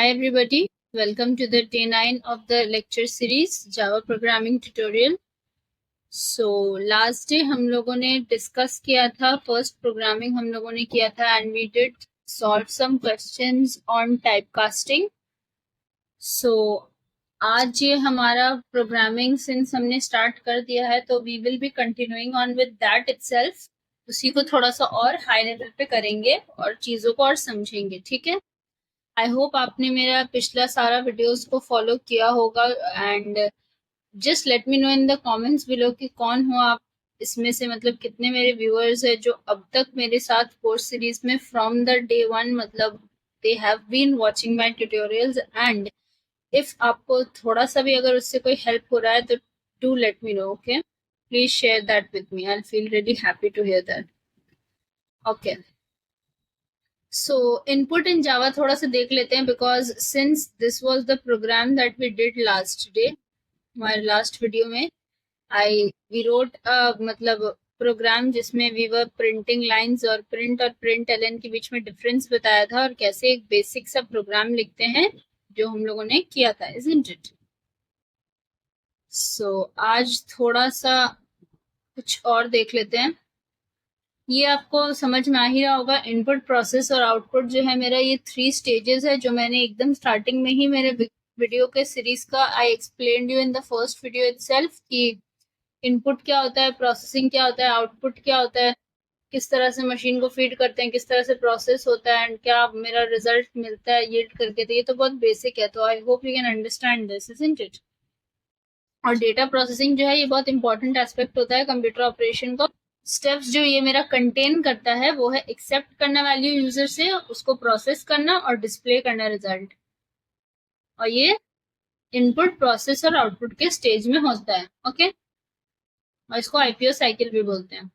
Hi everybody, welcome to the day 9 of the lecture series Java Programming Tutorial. So last day हम लोगों ने discuss किया था first programming हम लोगों ने किया था and we did solve some questions on typecasting. So आज ये हमारा प्रोग्रामिंग सिंस हमने स्टार्ट कर दिया है तो we will be continuing on with that itself. उसी को थोड़ा सा और हाई लेवल पे करेंगे और चीज़ों को और समझेंगे. ठीक है, आई होप आपने मेरा पिछला सारा वीडियोस को फॉलो किया होगा and just let me no in the comments below कि कौन हो आप इसमें से, मतलब कितने मेरे व्यूअर्स है जो अब तक मेरे साथ कोर्स सीरीज में फ्रॉम द डे 1 मतलब they have been watching my tutorials. And if आपको थोड़ा सा भी अगर उससे कोई हेल्प हो रहा है तो do let me know. Okay, please share that with me, I feel really happy to hear that. Okay, so input in Java थोड़ा सा देख लेते हैं because since this was the program that we did last day, हमारे last video में we wrote मतलब programme जिसमें we were printing lines और print और println के बीच में डिफरेंस बताया था और कैसे एक बेसिक सा प्रोग्राम लिखते हैं जो हम लोगों ने किया था, isn't it? So आज थोड़ा सा कुछ और देख लेते हैं. ये आपको समझ में आ ही रहा होगा, इनपुट प्रोसेस और आउटपुट जो है मेरा ये 3 स्टेजेस है जो मैंने एकदम स्टार्टिंग में ही मेरे वीडियो के सीरीज का I explained you in the first video itself कि इनपुट क्या होता है, प्रोसेसिंग क्या होता है, आउटपुट क्या होता है, किस तरह से मशीन को फीड करते हैं, किस तरह से प्रोसेस होता है एंड क्या मेरा रिजल्ट मिलता है यील्ड करके. तो ये तो बहुत बेसिक है, तो I hope you can understand this, isn't it? और डेटा प्रोसेसिंग जो है ये बहुत इंपॉर्टेंट एस्पेक्ट होता है कंप्यूटर ऑपरेशन का. स्टेप्स जो ये मेरा कंटेन करता है वो है एक्सेप्ट करना वैल्यू यूजर से, उसको प्रोसेस करना और डिस्प्ले करना रिजल्ट. और ये इनपुट, प्रोसेस और आउटपुट के स्टेज में होता है. ओके, और इसको आईपीओ साइकिल भी बोलते हैं.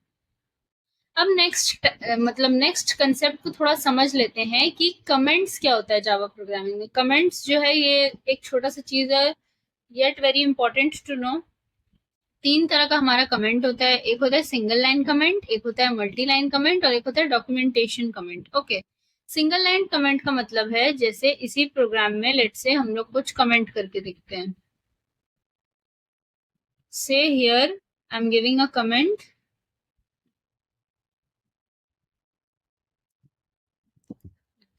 अब नेक्स्ट कंसेप्ट को थोड़ा समझ लेते हैं कि कमेंट्स क्या होता है जावा प्रोग्रामिंग में. कमेंट्स जो है ये एक छोटा सा चीज है yet very important to know. 3 तरह का हमारा कमेंट होता है. एक होता है सिंगल लाइन कमेंट, एक होता है मल्टी लाइन कमेंट और एक होता है documentation comment. Okay, single line comment का मतलब है जैसे इसी प्रोग्राम में लेट से हम लोग कुछ कमेंट करके देखते हैं. से here I am giving a comment,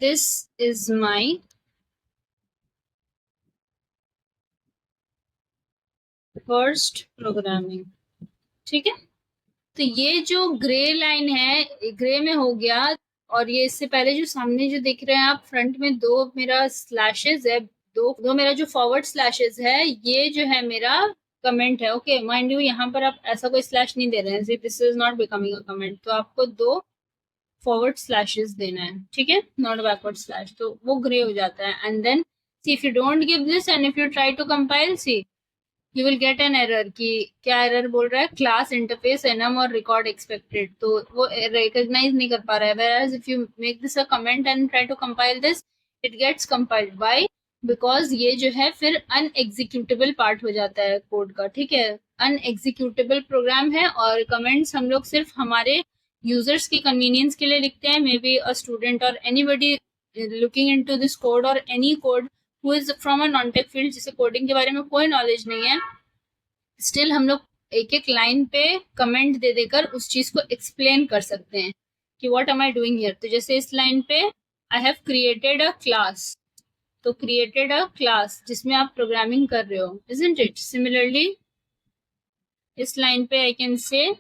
this is my first programming. ठीक है, तो ये जो ग्रे लाइन है ग्रे में हो गया, और ये इससे पहले जो सामने जो दिख रहे हैं आप फ्रंट में दो मेरा स्लैशेस है, दो मेरा जो फॉरवर्ड स्लैशेस है ये जो है मेरा कमेंट है. ओके, माइंड यू यहाँ पर आप ऐसा कोई स्लैश नहीं दे रहे हैं, this is not becoming a comment, तो आपको 2 फॉरवर्ड स्लैशेस देना है. ठीक है, नॉट बैकवर्ड स्लैश, तो वो ग्रे हो जाता है. And then see if you don't give this and if you try to compile, see you will get an error. कि क्या एरर बोल रहा है, क्लास इंटरफेस एनम और रिकॉर्ड एक्सपेक्टेड, तो वो रिकॉग्नाइज नहीं कर पा रहा है. whereas if you make this a comment and try to compile this, it gets compiled. why? Because ये जो है फिर अनएग्जीक्यूटेबल पार्ट हो जाता है कोड का. ठीक है, अनएग्जीक्यूटेबल प्रोग्राम है और कमेंट्स हम लोग सिर्फ हमारे यूजर्स की कन्वीनियंस के लिए लिखते हैं. मे बी अ स्टूडेंट और anybody looking into this code और any code who is from a non tech field जिसे कोडिंग के बारे में कोई नॉलेज नहीं है, स्टिल हम लोग एक एक लाइन पे कमेंट दे देकर उस चीज को एक्सप्लेन कर सकते हैं कि what am I doing here. तो जैसे इस लाइन पे I have created a class, तो क्रिएटेड अ क्लास जिसमें आप प्रोग्रामिंग कर रहे हो, इजंट इट? सिमिलरली इस लाइन पे I can say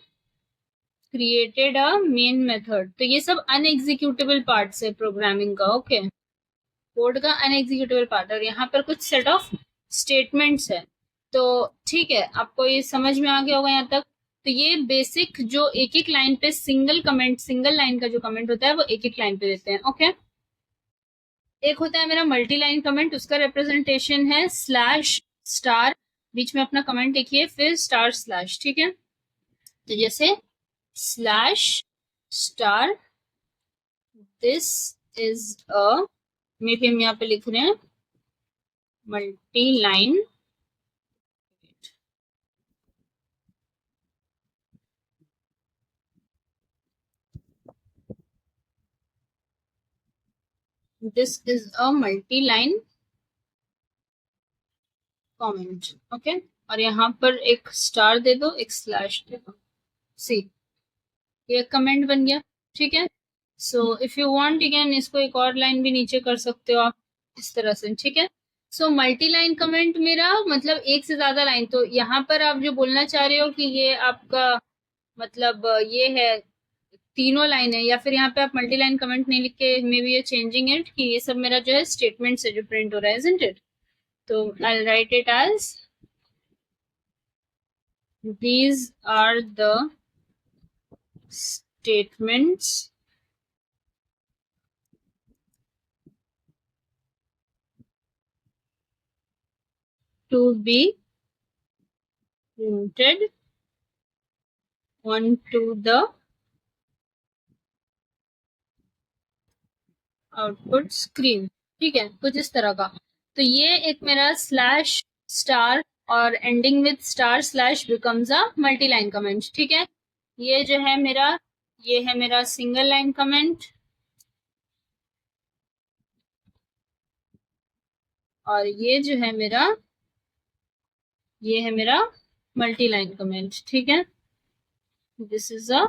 created a main method. तो ये सब अनएग्जीक्यूटेबल पार्ट्स है प्रोग्रामिंग का. ओके, कोड का अनएग्जीक्यूटेबल पार्ट, और यहाँ पर कुछ सेट ऑफ स्टेटमेंट्स है. तो ठीक है, आपको ये समझ में आ गया होगा यहाँ तक. तो ये बेसिक जो एक एक लाइन पे सिंगल कमेंट, सिंगल लाइन का जो कमेंट होता है वो एक एक लाइन पे देते हैं. ओके, एक होता है मेरा मल्टी लाइन कमेंट, उसका रिप्रेजेंटेशन है स्लैश स्टार, बीच में अपना कमेंट लिखिए फिर स्टार स्लैश. ठीक है, तो जैसे slash star this is a, मे भी हम यहाँ पे लिख रहे हैं multi line, this is a multi-line comment, okay, और यहाँ पर एक स्टार दे दो, एक स्लैश दे दो, सी, ये कमेंट बन गया, ठीक है। So if you want you can इसको एक और लाइन भी नीचे कर सकते हो आप इस तरह से, ठीक है। सो मल्टी लाइन कमेंट मेरा मतलब एक से ज्यादा लाइन, तो यहाँ पर आप जो बोलना चाह रहे हो कि ये आपका मतलब ये है तीनों लाइन है, या फिर यहाँ पे आप मल्टी लाइन कमेंट नहीं लिख के मे बी ये चेंजिंग इट कि ये सब मेरा जो है स्टेटमेंट से जो प्रिंट हो रहा है, isn't it? तो I write it as these are the statements to be printed onto the output screen, ठीक है, कुछ इस तरह का। तो ये एक मेरा स्लैश स्टार और ending with star slash becomes a multi line comment, ठीक है। ये जो है मेरा, ये है मेरा सिंगल लाइन कमेंट, और ये जो है मेरा, ये है मेरा मल्टी लाइन कमेंट, ठीक है। This is a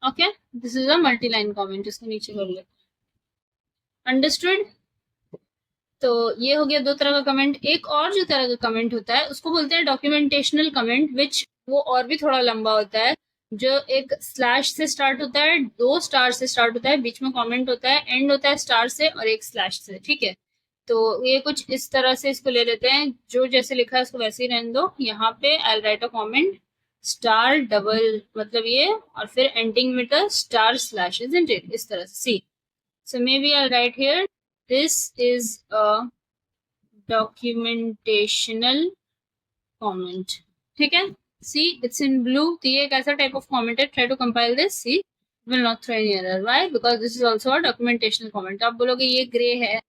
okay, this is a multi line comment, इसको नीचे कर ले, अंडरस्टूड। तो ये हो गया दो तरह का कमेंट। एक और जो तरह का कमेंट होता है उसको बोलते हैं डॉक्यूमेंटेशनल कमेंट, विच वो और भी थोड़ा लंबा होता है, जो एक स्लैश से स्टार्ट होता है, दो स्टार से स्टार्ट होता है, बीच में कमेंट होता है, एंड होता है स्टार से और एक स्लैश से, ठीक है। तो ये कुछ इस तरह से इसको ले लेते हैं, जो जैसे लिखा है उसको वैसे ही रहने दो। यहाँ पे I write a comment star double मतलब ये, और फिर ending with a star slash, isn't it, इस तरह से, सी। So maybe I'll write here, this is a documentational comment, ठीक है। See, it's in blue, तो ये एक ऐसा type of comment है, try to compile this, see, it will not throw any error, why? Because this is also a documentational comment। आप बोलोगे ये gray है,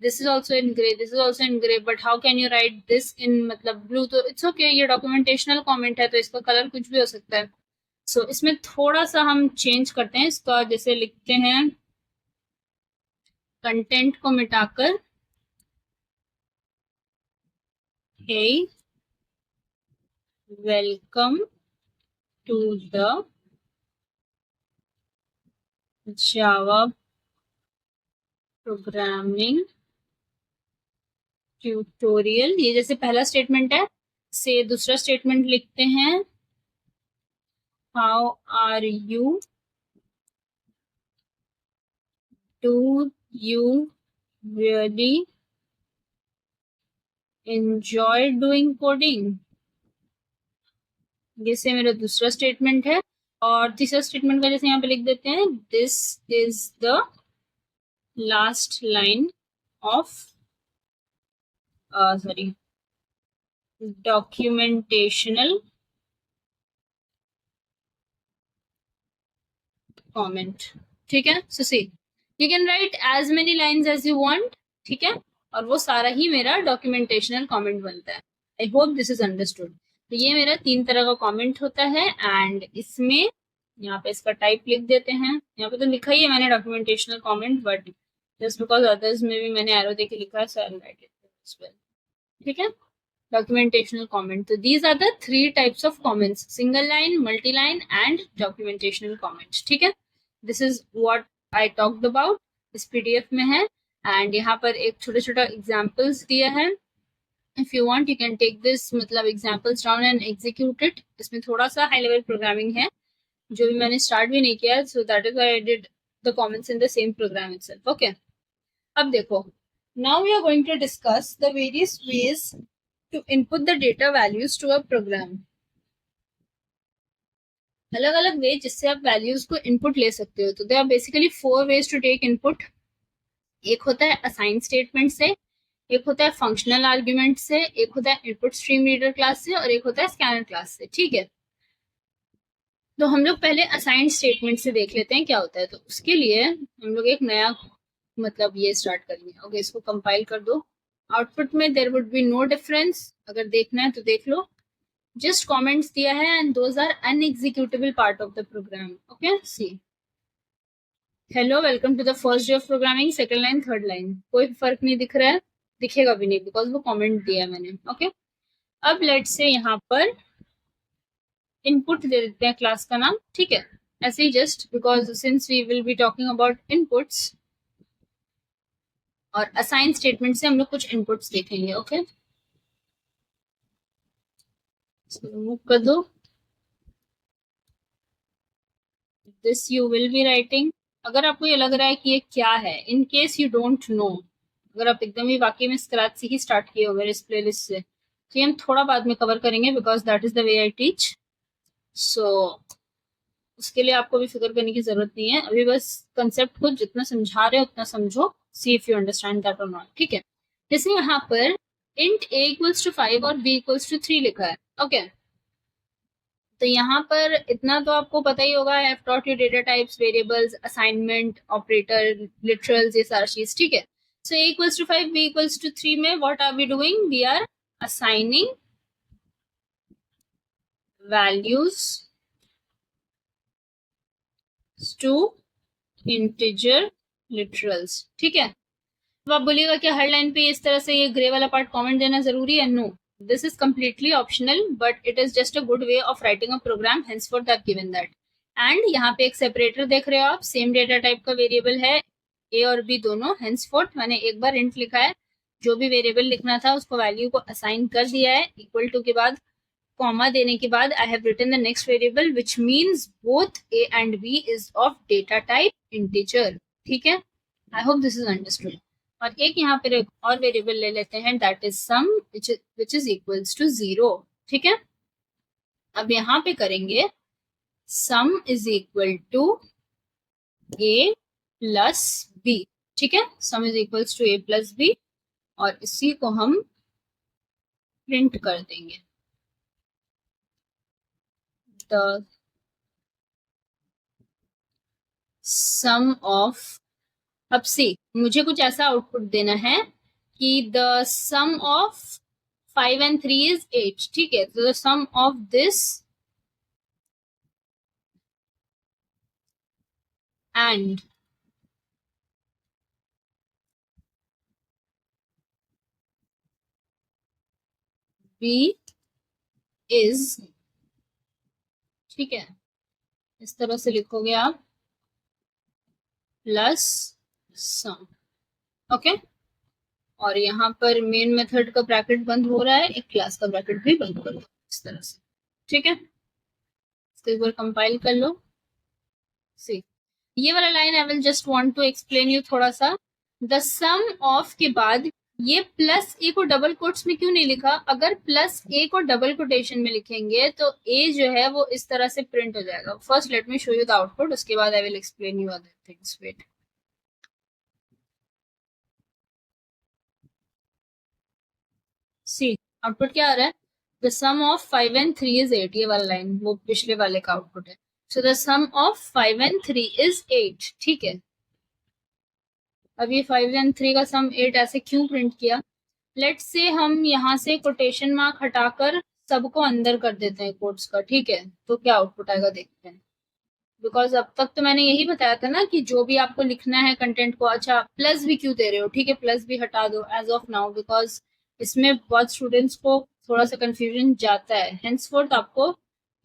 this is also in gray, this is also in gray, but how can you write this in मतलब blue? तो it's okay, ये documentational comment है तो इसका कलर कुछ भी हो सकता है। So इसमें थोड़ा सा हम चेंज करते हैं इसका, जैसे लिखते हैं कंटेंट को मिटाकर hey welcome to the Java programming tutorial. ये जैसे पहला स्टेटमेंट है, से दूसरा स्टेटमेंट लिखते हैं how are you, do you really enjoy doing coding, ये से मेरा दूसरा स्टेटमेंट है। और तीसरा स्टेटमेंट का जैसे यहाँ पे लिख देते हैं this is the last line of sorry documentational comment, ठीक है। So see you can write as many lines as you want, ठीक है, और वो सारा ही मेरा डॉक्यूमेंटेशनल कमेंट बनता है। I hope this is understood. तो ये मेरा तीन तरह का कमेंट होता है, एंड इसमें यहाँ पे इसका टाइप लिख देते हैं। यहाँ पे तो लिखा ही है मैंने documentational comment, but just because others में भी मैंने एरो देके लिखा है, so I write it as well, ठीक है। Documentational comment. So these are the three types of comments: single line, multi line, and documentational comment, ठीक है। This is what I talked about, इस PDF में है, and यहाँ पर एक छोटा छोटा examples दिया है। If you want you can take this मतलब examples down and execute it। इसमें थोड़ा सा high level programming है जो भी मैंने start भी नहीं किया, so that is why I did the comments in the same program itself, okay। अब देखो, now we are going to discuss the various ways to input the data values to a program। अलग अलग वे जिससे आप values को input ले सकते हो। तो they are basically 4 ways to take input. एक होता है असाइन स्टेटमेंट से, एक होता है फंक्शनल आर्ग्यूमेंट से, एक होता है इनपुट स्ट्रीम रीडर क्लास से, और एक होता है स्कैनर क्लास से, ठीक है। तो हम लोग पहले असाइन स्टेटमेंट से देख लेते हैं क्या होता है। तो उसके लिए हम लोग एक नया मतलब ये स्टार्ट करेंगे, ओके। इसको कंपाइल कर दो। आउटपुट में there would be no difference, अगर देखना है तो देख लो। just comments दिया है and those are unexecutable part of the program. Okay, see. Hello, welcome to the first day of programming, second line, third line. कोई फर्क नहीं दिख रहा है, दिखेगा भी नहीं बिकॉज वो कमेंट दिया है मैंने. ओके, अब लेट्स से यहाँ पर इनपुट दे देते हैं क्लास का नाम. ठीक है, ऐसे ही just because since we will be talking about inputs और असाइन स्टेटमेंट से हम लोग कुछ इनपुट्स देखेंगे. ओके, मूव कर दो. This you will be writing. अगर आपको ये लग रहा है कि ये क्या है, in case you don't know, अगर आप एकदम ही वाकई में स्क्रैच से ही स्टार्ट किए हो मेरे इस प्लेलिस्ट से, तो ये हम थोड़ा बाद में कवर करेंगे because that is the way I teach. So उसके लिए आपको भी फिक्र करने की जरूरत नहीं है. अभी बस कंसेप्ट को जितना समझा रहे हो उतना समझो. सी इफ यू अंडरस्टैंड दैट और नॉट. ठीक है, जैसे यहाँ पर int a equals to 5 और b equals to 3 लिखा है. ओके, तो यहाँ पर इतना तो आपको पता ही होगा. I have taught you data types, variables, assignment, operator, literals, ये सारा चीज. ठीक है, सो a equals to 5, b equals to 3 में what are we doing? We are assigning values to integer literals. ठीक है, तो आप बोलिएगा कि हर लाइन पे इस तरह से ये ग्रे वाला पार्ट कमेंट देना जरूरी है? No, this is completely optional but it is just a good way of writing a program, henceforth I've given that. and यहाँ पे एक सेपरेटर देख रहे हो आप, सेम डेटा टाइप का वेरिएबल है a और b दोनों. henceforth मैंने एक बार int लिखा है, जो भी वेरिएबल लिखना था उसको वैल्यू को असाइन कर दिया है. इक्वल टू के बाद कॉमा देने के बाद I have written the next variable which means both a and b is of data type integer. ठीक है, I hope this is understood. और एक यहाँ पर एक और वेरिएबल ले लेते हैं, that is sum which is equals to 0. ठीक है, अब यहाँ पे करेंगे sum is equal to a plus b. ठीक है, sum is equals to a plus b और इसी को हम प्रिंट कर देंगे. द सम ऑफ, अब सी मुझे कुछ ऐसा आउटपुट देना है कि the sum of 5 and 3 is 8. ठीक है, तो the sum of this and B is, ठीक है, इस तरह से लिखोगे आप, प्लस सम. ओके, और यहाँ पर मेन मेथड का ब्रैकेट बंद हो रहा है, एक क्लास का ब्रैकेट भी बंद कर दो इस तरह से. ठीक है, इसको एक बार कंपाइल कर लो. सी ये वाला line I will just want to explain you थोड़ा सा. द सम ऑफ के बाद ये प्लस ए को डबल कोट्स में क्यों नहीं लिखा? अगर प्लस ए को डबल कोटेशन में लिखेंगे तो ए जो है वो इस तरह से प्रिंट हो जाएगा. First let me show you the output, उसके बाद I will explain you other things. Wait, see output क्या आ रहा है? The sum of 5 and 3 is 8. ये वाला लाइन वो पिछले वाले का आउटपुट है. So the sum of 5 and 3 is 8. ठीक है, अब ये 5 and 3 का सम 8 ऐसे क्यों प्रिंट किया? लेट्स से हम यहाँ से कोटेशन मार्क हटाकर सबको अंदर कर देते हैं कोट्स का. ठीक है, तो क्या आउटपुट आएगा देखते हैं. बिकॉज अब तक तो मैंने यही बताया था ना कि जो भी आपको लिखना है कंटेंट को, अच्छा प्लस भी क्यों दे रहे हो? ठीक है, प्लस भी हटा दो एज ऑफ नाउ बिकॉज इसमें बहुत स्टूडेंट्स को थोड़ा सा कंफ्यूजन जाता है. हेंसफोर्थ आपको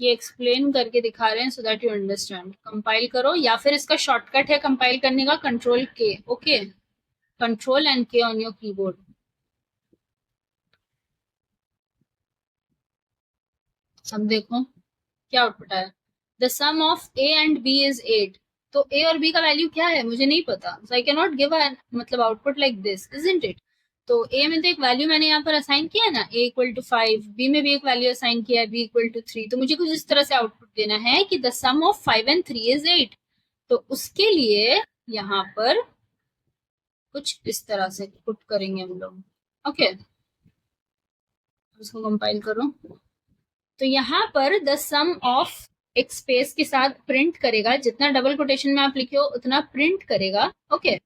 ये एक्सप्लेन करके दिखा रहे हैं so that you understand. Compile करो, या फिर इसका शॉर्टकट है कंपाइल करने का, control K. Okay, control and K on your keyboard. अब देखो क्या आउटपुट आया. The sum of a and b is 8. तो a और b का वैल्यू क्या है मुझे नहीं पता. So I can not give a मतलब output like this, isn't it? तो a में तो एक वैल्यू मैंने यहाँ पर असाइन किया है ना, a इक्वल टू 5, b में भी एक वैल्यू असाइन किया है, b इक्वल टू 3. तो मुझे कुछ इस तरह से आउटपुट देना है कि the sum of 5 and 3 is 8. तो उसके लिए यहाँ पर कुछ इस तरह से पुट करेंगे हम लोग. ओके, इसको कंपाइल करो. तो यहाँ पर द सम ऑफ एक स्पेस के साथ प्रिंट करेगा, जितना डबल कोटेशन में आप लिखे हो उतना प्रिंट करेगा. ओके,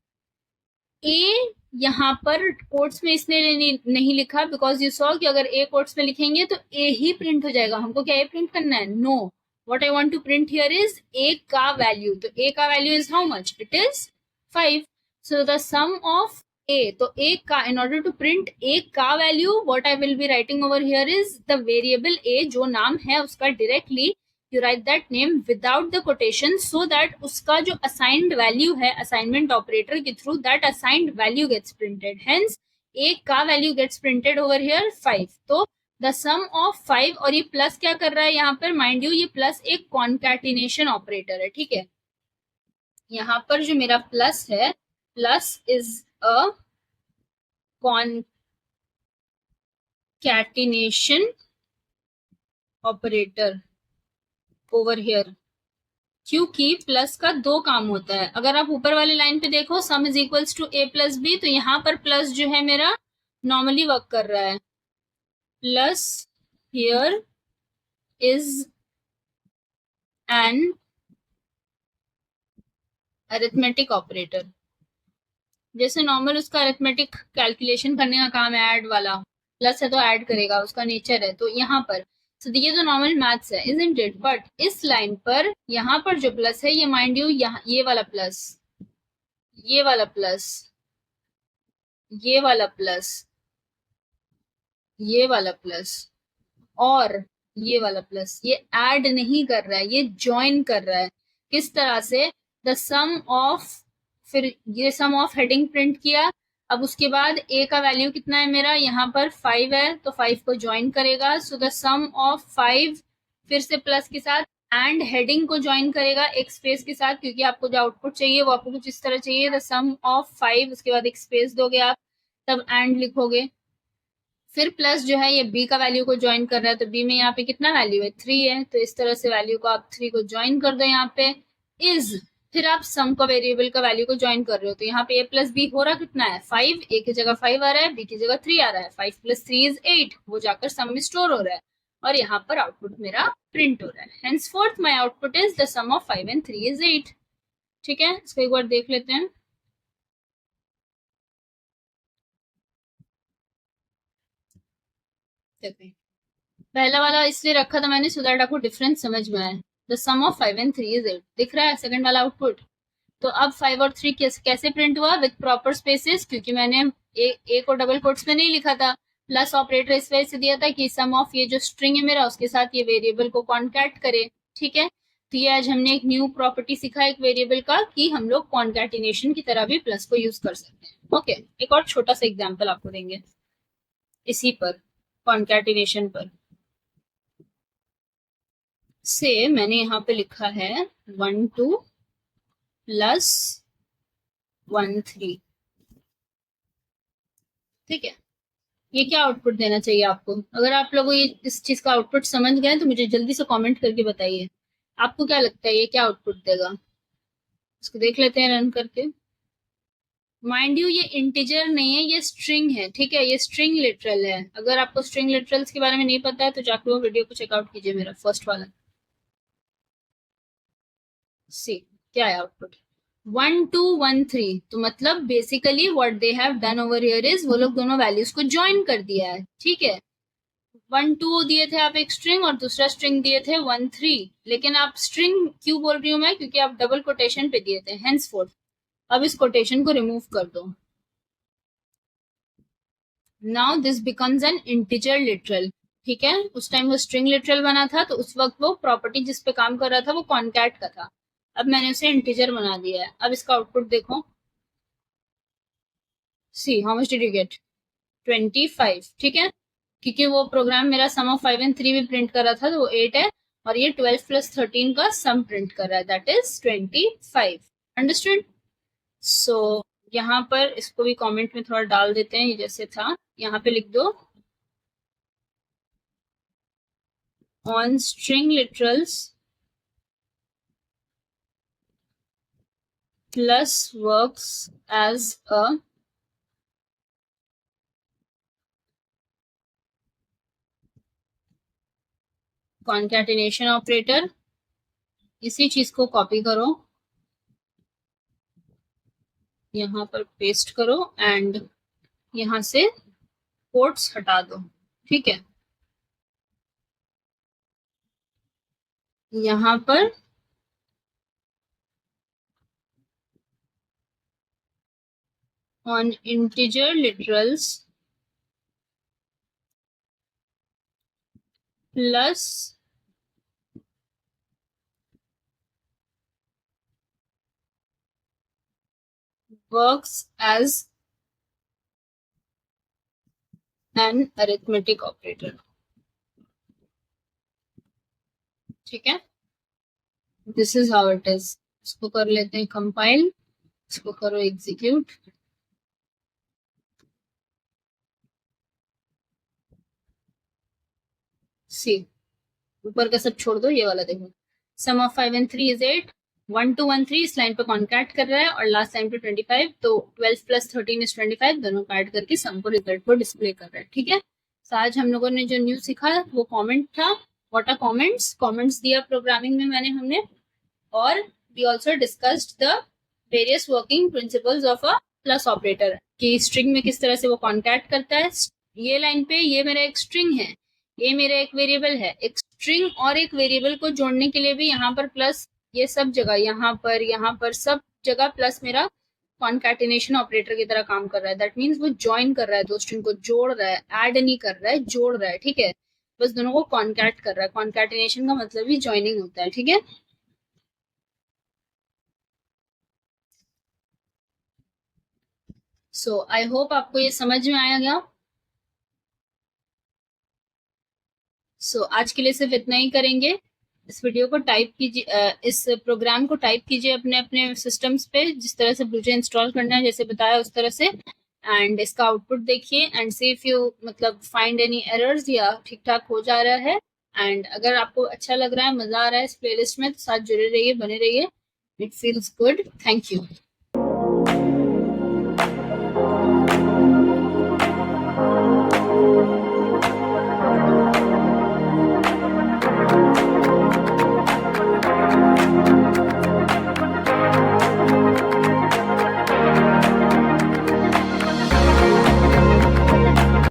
ए यहाँ पर कोट्स में इसने नहीं लिखा बिकॉज यू सॉ कि अगर ए कोट्स में लिखेंगे तो ए ही प्रिंट हो जाएगा। हमको क्या ए प्रिंट करना है? No, what I want to print here is a का वैल्यू। तो ए का value is how much? It is 5। So the sum of a, तो ए का, in order to print a का value, what I will be writing over here is the variable a, जो नाम है उसका directly you write that name without the quotation so that उसका जो assigned value है assignment operator के through that assigned value gets printed, hence a का value gets printed over here 5। तो the sum of 5, और ये प्लस क्या कर रहा है यहाँ पर? माइंड यू ये प्लस एक कॉन्कैटिनेशन ऑपरेटर है, ठीक है। यहाँ पर जो मेरा प्लस है, plus is a concatenation operator over here, क्योंकि प्लस का दो काम होता है। अगर आप ऊपर वाले लाइन पे देखो, sum is equals to A plus B, तो यहाँ पर प्लस जो है मेरा नॉर्मली वर्क कर रहा है। Plus here is an arithmetic operator, जैसे नॉर्मल उसका अरिथमेटिक कैलकुलेशन करने का काम है, ऐड वाला, प्लस है तो ऐड करेगा, उसका नेचर है। तो यहाँ पर ये जो नॉर्मल मैथ्स है, इजंट इट, बट इस लाइन पर यहाँ पर जो प्लस है, ये माइंड यू यहाँ ये वाला प्लस, ये वाला प्लस, ये वाला प्लस, ये वाला प्लस और ये वाला प्लस, ये ऐड नहीं कर रहा है, ये ज्वाइन कर रहा है। किस तरह से? द सम ऑफ, फिर ये सम ऑफ हेडिंग प्रिंट किया, अब उसके बाद ए का वैल्यू कितना है मेरा? यहाँ पर 5 है, तो 5 को ज्वाइन करेगा। सो द सम ऑफ 5, फिर से प्लस के साथ एंड हेडिंग को ज्वाइन करेगा एक स्पेस के साथ, क्योंकि आपको जो आउटपुट चाहिए वो आपको कुछ इस तरह चाहिए। द सम ऑफ 5, उसके बाद एक स्पेस दोगे आप, तब एंड लिखोगे। फिर प्लस जो है ये बी का वैल्यू को ज्वाइन कर रहा है, तो बी में यहाँ पे कितना वैल्यू है? 3 है, तो इस तरह से वैल्यू को आप 3 को ज्वाइन कर दो यहाँ पे। इज, फिर आप सम का वेरिएबल का वैल्यू को ज्वाइन कर रहे हो, तो यहाँ पे ए प्लस बी हो रहा कितना है? 5। ए की जगह 5 आ रहा है, बी की जगह 3 आ रहा है। 5 प्लस 3 इज 8, वो जाकर सम में स्टोर हो रहा है, और यहाँ पर आउटपुट मेरा प्रिंट हो रहा है। Henceforth my output is the sum of 5 and 3 is 8। ठीक है, इसको एक बार देख लेते हैं। देखते, पहला वाला इसलिए रखा था मैंने सो दैट आपको डिफरेंस समझ में आए। The sum of 5 and 3 is 8, दिख रहा है सेकंड वाला आउटपुट। तो अब 5 और 3 कैसे प्रिंट हुआ? विद प्रॉपर स्पेसेस, क्योंकि मैंने ए को डबल कोट्स में नहीं लिखा था। प्लस ऑपरेटर इस वजह से दिया था कि सम ऑफ ये जो स्ट्रिंग है मेरा, उसके साथ ये वेरिएबल को कॉन्कैट करे। ठीक है, तो ये आज हमने एक न्यू प्रॉपर्टी सीखा एक वेरिएबल का, कि हम लोग कॉन्कैटिनेशन की तरह भी प्लस को यूज कर सकते हैं। ओके, एक और छोटा सा एग्जाम्पल आपको देंगे इसी पर, कॉन्कैटिनेशन पर। से मैंने यहाँ पे लिखा है 1 2 प्लस 1 3। ठीक है, ये क्या आउटपुट देना चाहिए आपको? अगर आप लोगों ये इस चीज का आउटपुट समझ गए तो मुझे जल्दी से कमेंट करके बताइए, आपको क्या लगता है ये क्या आउटपुट देगा? इसको देख लेते हैं रन करके। माइंड यू ये इंटीजर नहीं है, ये स्ट्रिंग है। ठीक है, ये स्ट्रिंग लिटरल है। अगर आपको स्ट्रिंग लिटरल्स के बारे में नहीं पता है तो जाकर वो वीडियो को चेकआउट कीजिए, मेरा फर्स्ट वाला। सी क्या है आउटपुट? 1 2 1 3, तो मतलब basically what they have done over here is, वो लोग दोनों वैल्यूज को ज्वाइन कर दिया है। ठीक है, 1 2 दिए थे आप एक स्ट्रिंग, और दूसरा स्ट्रिंग दिए थे 1 3। लेकिन आप स्ट्रिंग क्यों बोल रही हूँ मैं? क्योंकि आप डबल कोटेशन पे दिए थे, हेंसफोर्थ। अब इस कोटेशन को रिमूव कर दो। Now this becomes N integer literal. ठीक है, उस टाइम वो स्ट्रिंग लिटरल बना था, तो उस वक्त वो प्रॉपर्टी जिस पे काम कर रहा था वो कॉन्कैट का था। अब मैंने उसे इंटीजर बना दिया है। अब इसका आउटपुट देखो, see how much did you get? 25। ठीक है, क्योंकि वो प्रोग्राम मेरा सम ऑफ 5 एंड 3 भी प्रिंट कर रहा था, तो वो 8 है, और ये 12 प्लस 13 का सम प्रिंट कर रहा है, दैट इज 25। अंडरस्टूड? सो यहाँ पर इसको भी कमेंट में थोड़ा डाल देते हैं, ये जैसे था यहाँ पे लिख दो, on string literals plus works as a concatenation operator। इसी चीज को कॉपी करो यहाँ पर पेस्ट करो एंड यहाँ से कोट्स हटा दो, ठीक है। यहाँ पर on integer literals plus works as an arithmetic operator, ठीक है। This is how it is. इसको कर लेते हैं कंपाइल, इसको करो एग्जीक्यूट। सी ऊपर का सब छोड़ दो, ये वाला देखो। सम ऑफ 5 and 3 is 8, 1 2 1 3 इस लाइन पे कॉन्कैट कर रहा है और लास्ट लाइन पे 25, तो 12 + 13 is 25, दोनों को ऐड करके सम को रिजल्ट को डिस्प्ले कर रहा है, ठीक है। तो आज हम लोगों ने जो न्यू सीखा वो कमेंट था। What are comments? कमेंट्स दिया प्रोग्रामिंग में हमने, और we also discussed the various working principles of a plus operator, कि स्ट्रिंग में किस तरह से वो कॉन्कैट करता है। ये लाइन पे ये मेरा एक स्ट्रिंग है, ये मेरा एक वेरिएबल है। एक स्ट्रिंग और एक वेरिएबल को जोड़ने के लिए भी यहाँ पर प्लस, ये सब जगह यहाँ पर सब जगह प्लस मेरा कॉन्कैटिनेशन ऑपरेटर की तरह काम कर रहा है। दैट मीन्स वो ज्वाइन कर रहा है, दो स्ट्रिंग को जोड़ रहा है, ऐड नहीं कर रहा है, जोड़ रहा है, ठीक है। बस दोनों को कॉन्कैट कर रहा है। कॉन्कैटिनेशन का मतलब ही ज्वाइनिंग होता है, ठीक है। सो आई होप आपको ये समझ में आया गया। सो आज के लिए सिर्फ इतना ही करेंगे। इस वीडियो को टाइप कीजिए, इस प्रोग्राम को टाइप कीजिए अपने अपने सिस्टम्स पे, जिस तरह से ब्लूजे इंस्टॉल करना है जैसे बताया उस तरह से, एंड इसका आउटपुट देखिए एंड सी इफ यू मतलब फाइंड एनी एरर्स या ठीक ठाक हो जा रहा है। एंड अगर आपको अच्छा लग रहा है, मजा आ रहा है इस प्लेलिस्ट में, तो साथ जुड़े रहिए, बने रहिए। It feels good. Thank you.